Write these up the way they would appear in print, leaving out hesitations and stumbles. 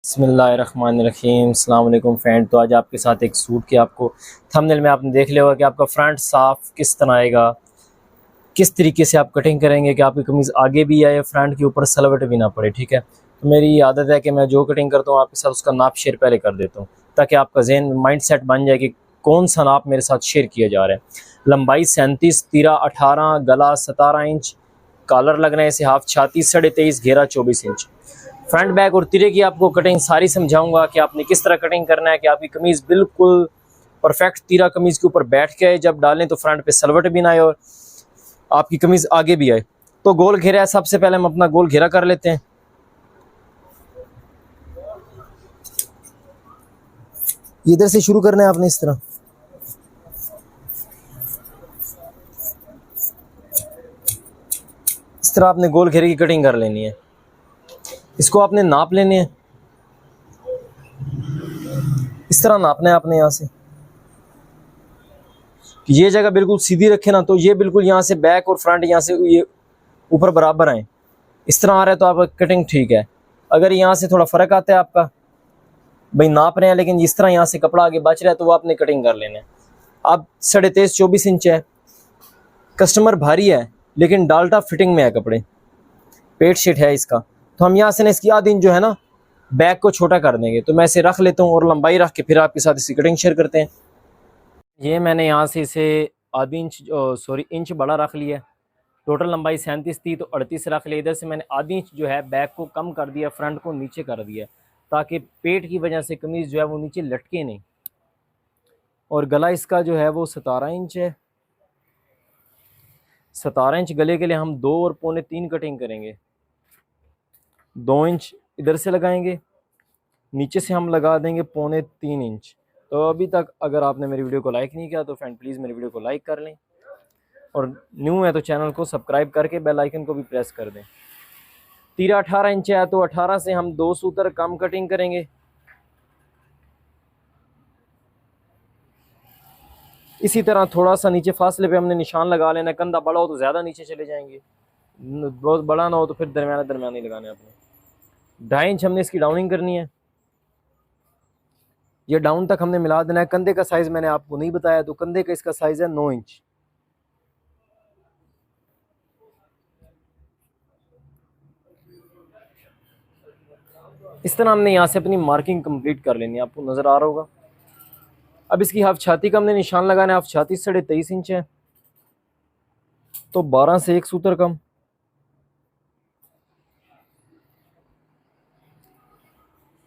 बिस्मिल्लाहिर्रहमानिर्रहीम। अस्सलाम वालेकुम फ्रेंड। तो आज आपके साथ एक सूट के आपको थंबनेल में आपने देख लिया होगा कि आपका फ्रंट साफ किस तरह आएगा, किस तरीके से आप कटिंग करेंगे कि आपकी कमीज़ आगे भी आए, फ्रंट के ऊपर सलवट भी ना पड़े। ठीक है, तो मेरी आदत है कि मैं जो कटिंग करता हूँ आपके साथ उसका नाप शेयर पहले कर देता हूँ ताकि आपका जहन माइंड सेट बन जाए कि कौन सा नाप मेरे साथ शेयर किया जा रहा है। लंबाई 37, तीरा 18, गला 17 इंच, कॉलर लगना है इसे हाफ, छाती 23.5, घेरा 24 इंच। फ्रंट बैक और तिरे की आपको कटिंग सारी समझाऊंगा कि आपने किस तरह कटिंग करना है कि आपकी कमीज़ बिल्कुल परफेक्ट तीरा कमीज़ के ऊपर बैठ के आए, जब डालें तो फ्रंट पे सलवट भी ना आए और आपकी कमीज़ आगे भी आए। तो गोल घेरा है, सबसे पहले हम अपना गोल घेरा कर लेते हैं। इधर से शुरू करना है आपने, इस तरह आपने गोल घेरे की कटिंग कर लेनी है। इसको आपने नाप लेने हैं, इस तरह नापना है आपने यहाँ से कि ये जगह बिल्कुल सीधी रखे ना, तो ये बिल्कुल यहाँ से बैक और फ्रंट यहाँ से ये ऊपर बराबर आए। इस तरह आ रहा है तो आपका कटिंग ठीक है। अगर यहाँ से थोड़ा फ़र्क आता है आपका, भाई नाप रहे हैं लेकिन इस तरह यहाँ से कपड़ा आगे बच रहा है, तो वो आपने कटिंग कर लेना है। अब 23.5 24 इंच है, कस्टमर भारी है लेकिन डाल्टा फिटिंग में है कपड़े, पेट शेट है इसका, तो हम यहाँ से ना इसकी आधी इंच जो है ना बैक को छोटा कर देंगे। तो मैं इसे रख लेता हूँ और लंबाई रख के फिर आपके साथ इसकी कटिंग शेयर करते हैं। ये मैंने यहाँ से इसे आधी इंच इंच बड़ा रख लिया। टोटल लंबाई 37 थी तो 38 रख लिया। इधर से मैंने आधी इंच जो है बैक को कम कर दिया, फ्रंट को नीचे कर दिया ताकि पेट की वजह से कमीज़ जो है वो नीचे लटके नहीं। और गला इसका जो है वो 17 इंच है। 17 इंच गले के लिए हम 2 और पौने 3 कटिंग करेंगे। 2 इंच इधर से लगाएंगे, नीचे से हम लगा देंगे पौने 3 इंच। तो अभी तक अगर आपने मेरी वीडियो को लाइक नहीं किया तो फ्रेंड प्लीज़ मेरी वीडियो को लाइक कर लें, और न्यू है तो चैनल को सब्सक्राइब करके बेल आइकन को भी प्रेस कर दें। तीरा 18 इंच है तो 18 से हम 2 सूतर कम कटिंग करेंगे। इसी तरह थोड़ा सा नीचे फासले पे हमने निशान लगा लेना। कंधा बड़ा हो तो ज़्यादा नीचे चले जाएंगे, बहुत बड़ा ना हो तो फिर दरमियाना दरमियाना ही लगाने अपने। 2.5 इंच हमने इसकी डाउनिंग करनी है। ये डाउन तक हमने मिला देना है। कंधे का साइज़ मैंने आपको नहीं बताया, तो कंधे का इसका साइज़ है 9 इंच। इस तरह हमने यहाँ से अपनी मार्किंग कंप्लीट कर लेनी है, आपको नज़र आ रहा होगा। अब इसकी हाफ छाती का हमने निशान लगाना है। हाफ छाती 23.5 इंच है तो 12 से 1 सूतर कम।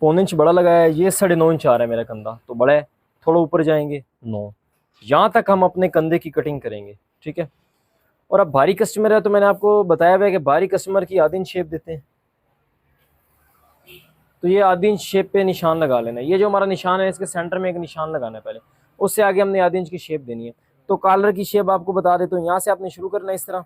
पौने इंच बड़ा लगाया है, ये 9.5 इंच आ रहा है मेरा कंधा, तो बड़ा है, थोड़ा ऊपर जाएंगे 9। यहाँ तक हम अपने कंधे की कटिंग करेंगे, ठीक है। और अब भारी कस्टमर है तो मैंने आपको बताया हुआ है कि भारी कस्टमर की आधी इंच शेप देते हैं, तो ये आधी इंच शेप पे निशान लगा लेना है। ये जो हमारा निशान है इसके सेंटर में एक निशान लगाना है पहले, उससे आगे हमने आधी इंच की शेप देनी है। तो कॉलर की शेप आपको बता देता हूँ, यहाँ से आपने शुरू करना है इस तरह,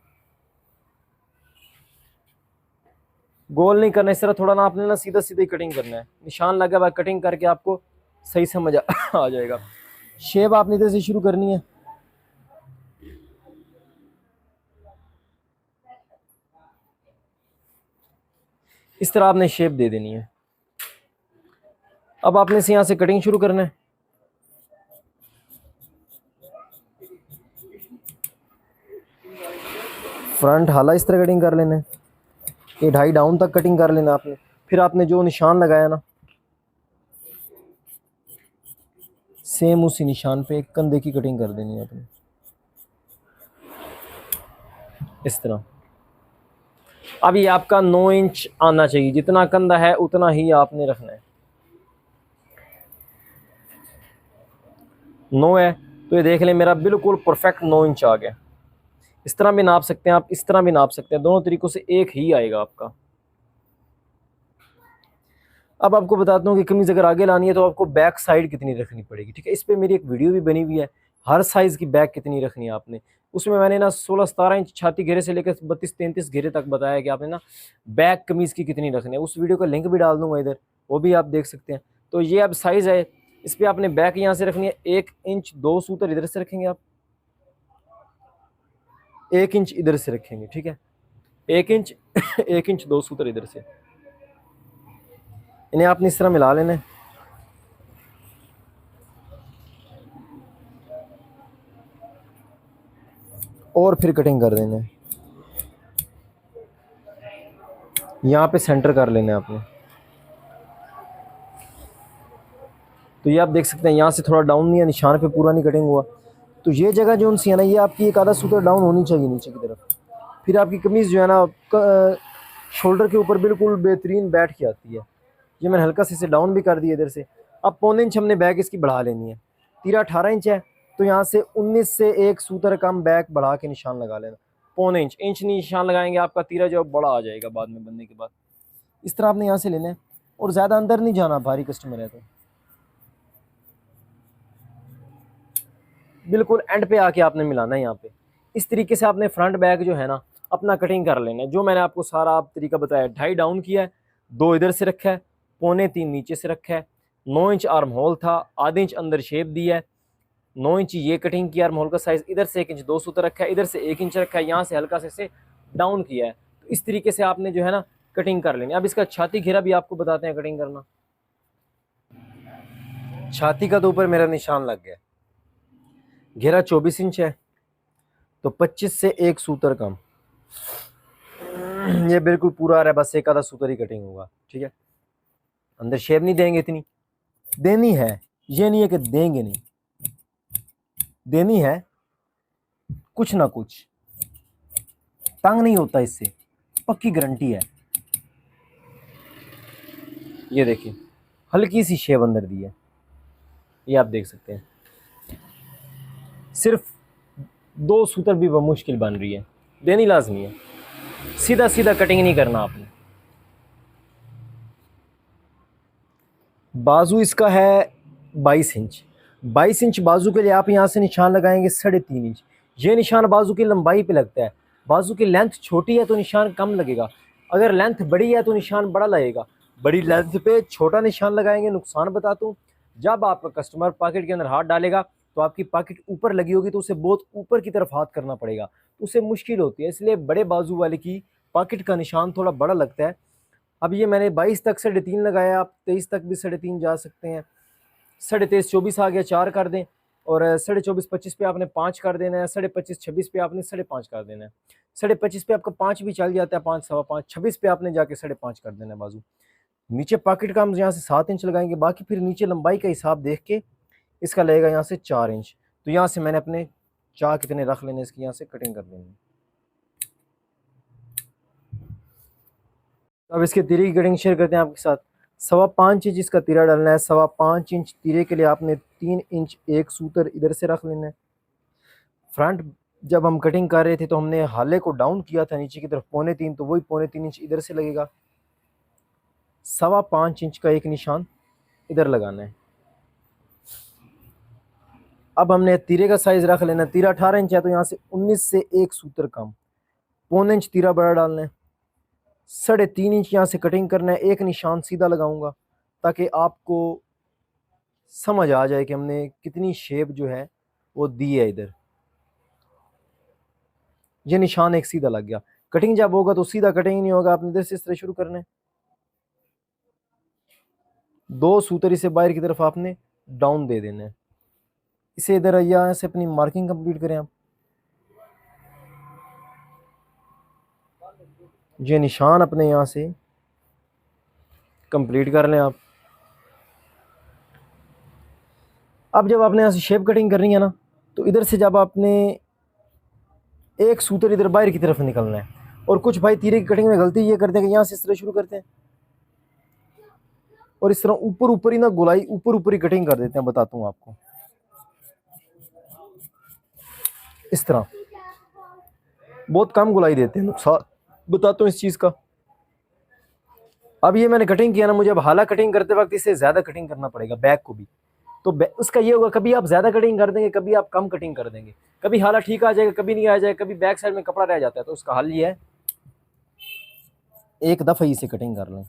गोल नहीं करना, इस तरह थोड़ा ना आपने ना सीधा सीधा कटिंग करना है। निशान लगा हुआ कटिंग करके आपको सही समझ आ जाएगा। शेप आपने इधर से शुरू करनी है, इस तरह आपने शेप दे देनी है। अब आपने से यहाँ से कटिंग शुरू करना है। फ्रंट हाला इस तरह कटिंग कर लेना है, ये 2.5 डाउन तक कटिंग कर लेना आपने। फिर आपने जो निशान लगाया ना, सेम उसी निशान पे कंधे की कटिंग कर देनी है आपने, इस तरह। अब ये आपका 9 इंच आना चाहिए, जितना कंधा है उतना ही आपने रखना है। 9 है तो ये देख लें मेरा बिल्कुल परफेक्ट 9 इंच आ गया। इस तरह भी नाप सकते हैं आप, इस तरह भी नाप सकते हैं, दोनों तरीकों से एक ही आएगा आपका। अब आपको बताता हूँ कि कमीज़ अगर आगे लानी है तो आपको बैक साइड कितनी रखनी पड़ेगी, ठीक है। इस पर मेरी एक वीडियो भी बनी हुई है, हर साइज़ की बैक कितनी रखनी है आपने। उसमें मैंने ना 16-17 इंच छाती घेरे से लेकर 32-33 घेरे तक बताया कि आपने ना बैक कमीज़ की कितनी रखनी है। उस वीडियो का लिंक भी डाल दूंगा इधर, वो भी आप देख सकते हैं। तो ये अब साइज़ है, इस पर आपने बैक यहाँ से रखनी है 1 इंच 2 सूतर इधर से रखेंगे आप, 1 इंच इधर से रखेंगे, ठीक है। 1 इंच 1 इंच 2 सूतर इधर से, इन्हें आपने इस तरह मिला लेना है। और फिर कटिंग कर देना है। यहाँ पे सेंटर कर लेना है आपने। तो ये आप देख सकते हैं यहाँ से थोड़ा डाउन नहीं है, निशान पे पूरा नहीं कटिंग हुआ। तो ये जगह जो उनसी है ना, ये आपकी एक आधा सूत्र डाउन होनी चाहिए नीचे की तरफ। फिर आपकी कमीज़ जो है ना शोल्डर के ऊपर बिल्कुल बेहतरीन बैठ के आती है। ये मैंने हल्का से इसे डाउन भी कर दिया इधर से। अब पौने इंच हमने बैक इसकी बढ़ा लेनी है। तीरा 18 इंच है, तो यहाँ से 19 से एक सूत्र कम बैक बढ़ा के निशान लगा लेना। पौने इंच निशान लगाएंगे, आपका तीरा जो बड़ा आ जाएगा बाद में बनने के बाद। इस तरह आपने यहाँ से लेना है और ज़्यादा अंदर नहीं जाना, भारी कस्टमर है तो। बिल्कुल एंड पे आके आपने मिलाना है यहाँ पे। इस तरीके से आपने फ्रंट बैक जो है ना अपना कटिंग कर लेना है। जो मैंने आपको सारा आप तरीका बताया, 2.5 डाउन किया है, 2 इधर से रखा है, पौने 3 नीचे से रखा है, 9 इंच आर्म होल था, आधे इंच अंदर शेप दी है, 9 इंच ये कटिंग किया आर्म होल का साइज, इधर से 1 इंच 2 सूत्र रखा है, इधर से 1 इंच रखा है, यहाँ से हल्का से डाउन किया है। तो इस तरीके से आपने जो है ना कटिंग कर लेनी। अब इसका छाती घेरा भी आपको बताते हैं कटिंग करना। छाती का तो ऊपर मेरा निशान लग गया। घेरा 24 इंच है, तो 25 से एक सूत्र कम। ये बिल्कुल पूरा आ रहा है, बस एक आधा सूत्र ही कटिंग होगा, ठीक है। अंदर शेप नहीं देंगे, इतनी देनी है, ये नहीं है कि देंगे नहीं, देनी है कुछ ना कुछ। तंग नहीं होता इससे, पक्की गारंटी है। ये देखिए हल्की सी शेप अंदर दी है, ये आप देख सकते हैं। सिर्फ 2 सूत्र भी मुश्किल बन रही है, देनी लाजमी है। सीधा सीधा कटिंग नहीं करना आपने। बाजू इसका है 22 इंच। 22 इंच बाजू के लिए आप यहाँ से निशान लगाएंगे 3.5 इंच। ये निशान बाजू की लंबाई पे लगता है। बाजू की लेंथ छोटी है तो निशान कम लगेगा, अगर लेंथ बड़ी है तो निशान बड़ा लगेगा। बड़ी लेंथ पे छोटा निशान लगाएंगे, नुकसान बताता हूँ, जब आपका कस्टमर पॉकेट के अंदर हाथ डालेगा तो आपकी पॉकेट ऊपर लगी होगी, तो उसे बहुत ऊपर की तरफ हाथ करना पड़ेगा, तो उसे मुश्किल होती है। इसलिए बड़े बाजू वाले की पॉकेट का निशान थोड़ा बड़ा लगता है। अब ये मैंने 22 तक 3.5 लगाया, आप 23 तक भी 3.5 जा सकते हैं। 23.5 24 आ गया, 4 कर दें, और 24.5 25 पे आपने 5 कर देना है, 25.5 26 पे आपने 5.5 कर देना है। 25.5 पे आपका 5 भी चल जाता है, 5 सवा 5, 26 पे आपने जाके 5.5 कर देना है बाजू। नीचे पॉकेट का हम यहाँ से 7 इंच लगाएंगे, बाकी फिर नीचे लंबाई का हिसाब देख के इसका लगेगा यहाँ से 4 इंच। तो यहाँ से मैंने अपने चाह कितने रख लेने, इसकी यहाँ से कटिंग कर देनी। अब इसके तीरे की कटिंग शेयर करते हैं आपके साथ। 5.25 इंच इसका तीरा डालना है। 5.25 इंच तीरे के लिए आपने 3 इंच एक सूत्र इधर से रख लेना है। फ्रंट जब हम कटिंग कर रहे थे तो हमने हाले को डाउन किया था नीचे की तरफ 3.25, तो वही 3.25 इंच इधर से लगेगा। 5.25 इंच का एक निशान इधर लगाना है। अब हमने तीरे का साइज रख लेना है। तीरा 18 इंच है, तो यहाँ से 19 से एक सूत्र कम, 1.25 इंच तीरा बड़ा डालना है। 3.5 इंच यहाँ से कटिंग करना है। एक निशान सीधा लगाऊंगा ताकि आपको समझ आ जाए कि हमने कितनी शेप जो है वो दी है इधर। ये निशान एक सीधा लग गया। कटिंग जब होगा तो सीधा कटिंग नहीं होगा, आपने इधर से इस तरह शुरू करना है। 2 सूत्र इसे बाहर की तरफ आपने डाउन दे देना है। इसे इधर यहाँ से अपनी मार्किंग कंप्लीट करें आप। ये निशान अपने यहाँ से कंप्लीट कर लें आप। अब जब आपने यहाँ से शेप कटिंग करनी है ना, तो इधर से जब आपने एक सूत्र इधर बाहर की तरफ निकलना है। और कुछ भाई तीरे की कटिंग में गलती ये करते हैं कि यहाँ से इस तरह शुरू करते हैं और इस तरह ऊपर ऊपर ही ना गोलाई ऊपर ही कटिंग कर देते हैं। बताता हूँ आपको, इस तरह बहुत कम गोलाई देते हैं, नुकसान बताता हूँ इस चीज़ का। अब ये मैंने कटिंग किया ना, मुझे अब हाला कटिंग करते वक्त इसे ज़्यादा कटिंग करना पड़ेगा बैक को भी। तो उसका ये होगा, कभी आप ज़्यादा कटिंग कर देंगे, कभी आप कम कटिंग कर देंगे, कभी हाला ठीक आ जाएगा, कभी नहीं आ जाएगा, कभी बैक साइड में कपड़ा रह जाता है। तो उसका हल ये है, एक दफ़ा इसे कटिंग कर लें,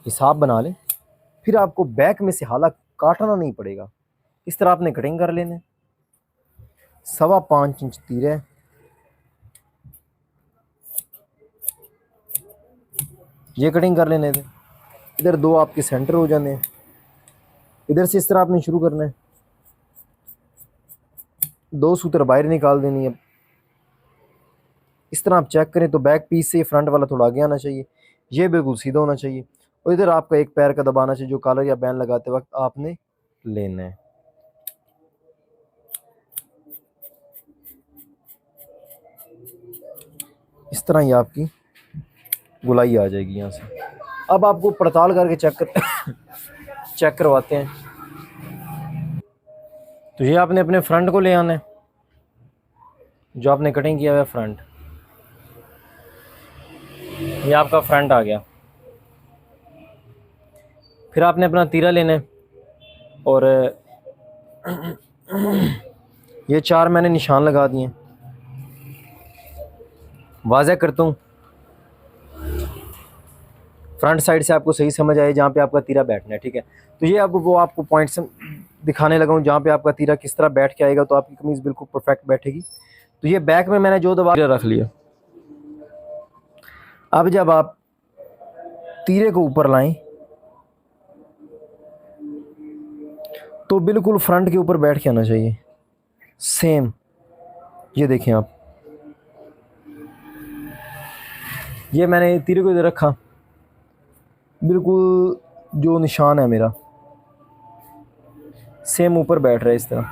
हिसाब बना लें, फिर आपको बैक में से हाला काटना नहीं पड़ेगा। इस तरह आपने कटिंग कर लेना। 5.25 इंच तीरे, ये कटिंग कर लेने थे। इधर 2 आपके सेंटर हो जाने हैं। इधर से इस तरह आपने शुरू करना है, 2 सूत्र बाहर निकाल देनी है। इस तरह आप चेक करें तो बैक पीस से फ्रंट वाला थोड़ा आगे आना चाहिए, ये बिल्कुल सीधा होना चाहिए। और इधर आपका एक पैर का दबाना चाहिए जो कॉलर या बैंड लगाते वक्त आपने लेना है। इस तरह ही आपकी गुलाई आ जाएगी यहाँ से। अब आपको पड़ताल करके चेक करवाते हैं। तो ये आपने अपने फ्रंट को ले आना है, जो आपने कटिंग किया हुआ है फ्रंट, ये आपका फ्रंट आ गया। फिर आपने अपना तीरा लेना है और ये 4 मैंने निशान लगा दिए। वाज़ह करता हूँ, फ्रंट साइड से आपको सही समझ आए जहाँ पे आपका तीरा बैठना है, ठीक है। तो ये अब वो आपको पॉइंट्स दिखाने लगा हूँ जहाँ पे आपका तीरा किस तरह बैठ के आएगा, तो आपकी कमीज़ बिल्कुल परफेक्ट बैठेगी। तो ये बैक में मैंने जो दबा रख लिया। अब जब आप तीरे को ऊपर लाएं तो बिल्कुल फ्रंट के ऊपर बैठ के आना चाहिए सेम। ये देखें आप, ये मैंने तीरे को इधर रखा, बिल्कुल जो निशान है मेरा सेम ऊपर बैठ रहा है इस तरह।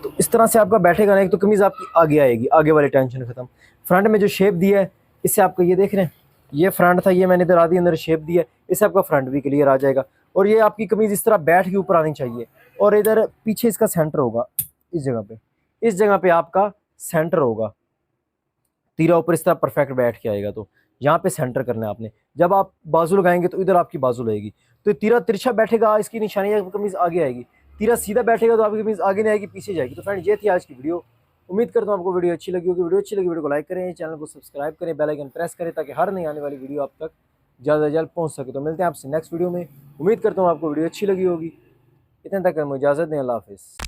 तो इस तरह से आपका बैठेगा ना, एक तो कमीज़ आपकी आगे आएगी, आगे वाली टेंशन ख़त्म। फ्रंट में जो शेप दिया है इससे आपका, ये देख रहे हैं, ये फ्रंट था, ये मैंने इधर आधी अंदर शेप दिया है, इससे आपका फ्रंट भी क्लियर आ जाएगा। और ये आपकी कमीज़ इस तरह बैठ के ऊपर आनी चाहिए। और इधर पीछे इसका सेंटर होगा, इस जगह पे आपका सेंटर होगा, तीरा ऊपर इस तरह परफेक्ट बैठ के आएगा। तो यहाँ पे सेंटर करना है आपने। जब आप बाजू लगाएंगे तो इधर आपकी बाजू लगेगी, तो तीरा तिरछा बैठेगा, इसकी निशानी कमीज़ आगे आएगी। तीरा सीधा बैठेगा तो आपकी कमीज़ आगे नहीं आएगी, पीछे जाएगी। तो फ्रेंड ये थी आज की वीडियो, उम्मीद करता हूँ आपको वीडियो अच्छी लगी होगी। वीडियो अच्छी लगी वीडियो को लाइक करें, चैनल को सब्सक्राइब करें, बेल आइकन प्रेस करें ताकि हर नई आने वाली वीडियो आप तक ज़्यादा से जल्द पहुँच सके। तो मिलते हैं आपसे नेक्स्ट वीडियो में। उम्मीद करता हूँ आपको वीडियो अच्छी लगी होगी। इतने तक मुझे इजाज़त दें, अल्लाह हाफ़िज़।